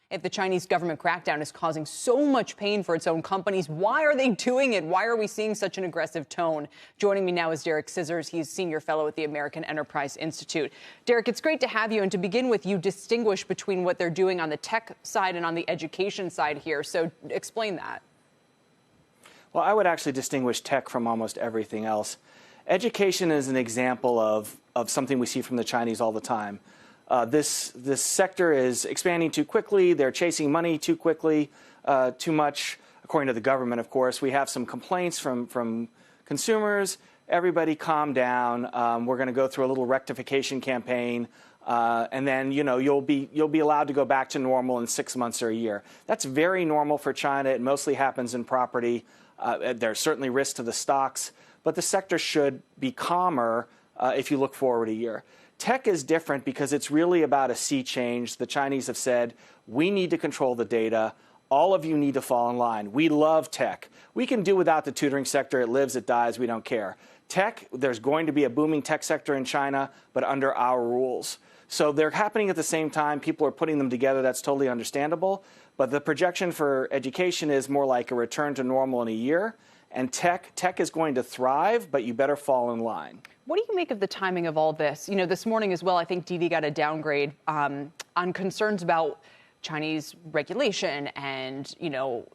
If the Chinese government crackdown is causing so much pain for its own companies, why are they doing it? Why are we seeing such an aggressive tone? Joining me now is Derek Scissors. He's senior fellow at the American Enterprise Institute. Derek, it's great to have you. And to begin with, you distinguish between what they're doing on the tech side and on the education side here. So explain that. Well, I would actually distinguish tech from almost everything else. Education is an example of something we see from the Chinese all the time. This sector is expanding too quickly. They're chasing money too quickly, too much, according to the government, of course. We have some complaints from consumers. Everybody calm down. We're going to go through a little rectification campaign. And then, you'll be allowed to go back to normal in 6 months or a year. That's very normal for China. It mostly happens in property. There's certainly risk to the stocks. But the sector should be calmer if you look forward a year. Tech is different because it's really about a sea change. The Chinese have said, we need to control the data. All of you need to fall in line. We love tech. We can do without the tutoring sector. It lives, it dies. We don't care. Tech, there's going to be a booming tech sector in China, but under our rules. So they're happening at the same time. People are putting them together. That's totally understandable. But the projection for education is more like a return to normal in a year. And tech is going to thrive, but you better fall in line. What do you make of the timing of all this? This morning as well, I think Didi got a downgrade on concerns about Chinese regulation and,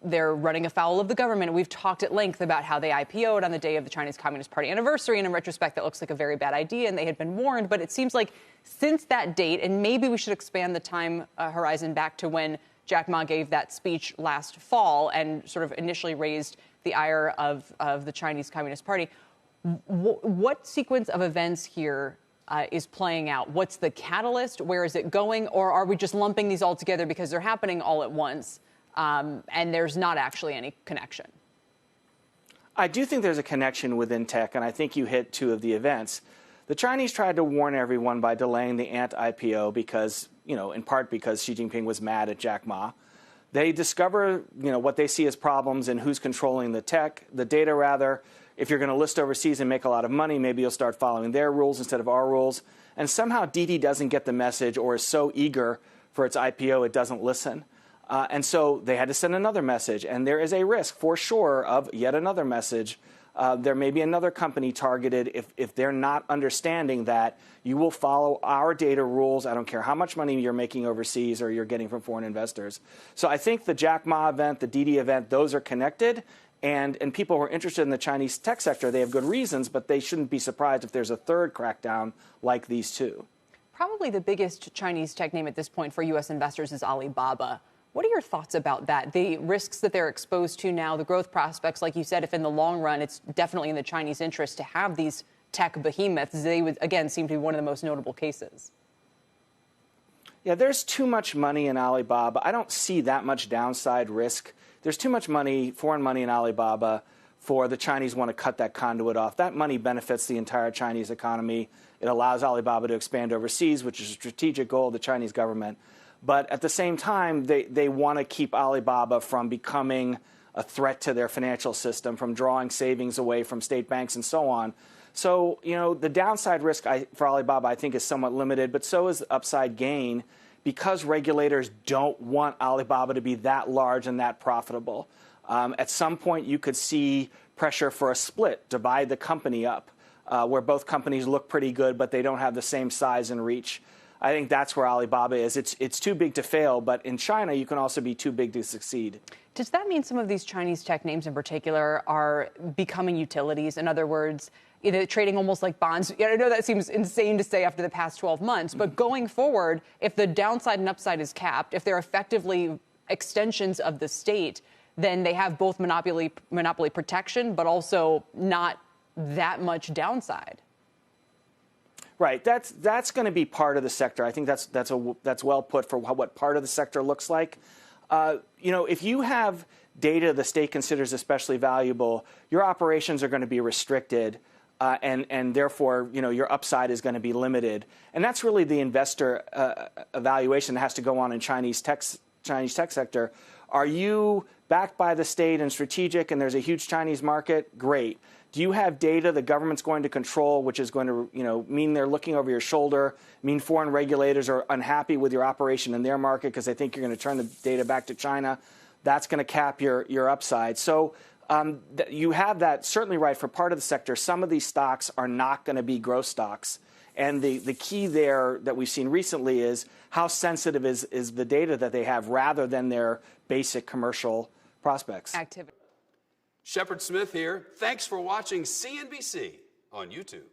they're running afoul of the government. We've talked at length about how they IPO'd on the day of the Chinese Communist Party anniversary. And in retrospect, that looks like a very bad idea. And they had been warned. But it seems like since that date, and maybe we should expand the time horizon back to when Jack Ma gave that speech last fall and sort of initially raised the ire of the Chinese Communist Party. What sequence of events here is playing out? What's the catalyst? Where is it going? Or are we just lumping these all together because they're happening all at once and there's not actually any connection? I do think there's a connection within tech, and I think you hit two of the events. The Chinese tried to warn everyone by delaying the Ant IPO because, in part because Xi Jinping was mad at Jack Ma. They discover, what they see as problems in who's controlling the data rather. If you're going to list overseas and make a lot of money, maybe you'll start following their rules instead of our rules. And somehow Didi doesn't get the message or is so eager for its IPO it doesn't listen. And so they had to send another message. And there is a risk, for sure, of yet another message. There may be another company targeted if they're not understanding that you will follow our data rules. I don't care how much money you're making overseas or you're getting from foreign investors. So I think the Jack Ma event, the Didi event, those are connected. And people who are interested in the Chinese tech sector, they have good reasons, but they shouldn't be surprised if there's a third crackdown like these two. Probably the biggest Chinese tech name at this point for U.S. investors is Alibaba. What are your thoughts about that? The risks that they're exposed to now, the growth prospects, like you said, if in the long run it's definitely in the Chinese interest to have these tech behemoths, they would, again, seem to be one of the most notable cases. Yeah, there's too much money in Alibaba. I don't see that much downside risk. There's too much money, foreign money in Alibaba for the Chinese want to cut that conduit off. That money benefits the entire Chinese economy. It allows Alibaba to expand overseas, which is a strategic goal of the Chinese government. But at the same time, they want to keep Alibaba from becoming a threat to their financial system, from drawing savings away from state banks and so on. So, the downside risk for Alibaba, I think, is somewhat limited, but so is the upside gain because regulators don't want Alibaba to be that large and that profitable. At some point, you could see pressure for a split, divide the company up, where both companies look pretty good, but they don't have the same size and reach. I think that's where Alibaba is. It's too big to fail, but in China, you can also be too big to succeed. Does that mean some of these Chinese tech names in particular are becoming utilities? In other words, trading almost like bonds? I know that seems insane to say after the past 12 months, but going forward, if the downside and upside is capped, if they're effectively extensions of the state, then they have both monopoly protection, but also not that much downside. Right. That's going to be part of the sector. I think that's well put for what part of the sector looks like. If you have data the state considers especially valuable, your operations are going to be restricted, and therefore, your upside is going to be limited. And that's really the investor evaluation that has to go on in Chinese tech sector. Are you backed by the state and strategic, and there's a huge Chinese market? Great. Do you have data the government's going to control, which is going to mean they're looking over your shoulder, mean foreign regulators are unhappy with your operation in their market because they think you're going to turn the data back to China? That's going to cap your upside. So you have that certainly right for part of the sector. Some of these stocks are not going to be growth stocks. And the key there that we've seen recently is how sensitive is the data that they have rather than their basic commercial prospects. Activity. Shepard Smith here. Thanks for watching CNBC on YouTube.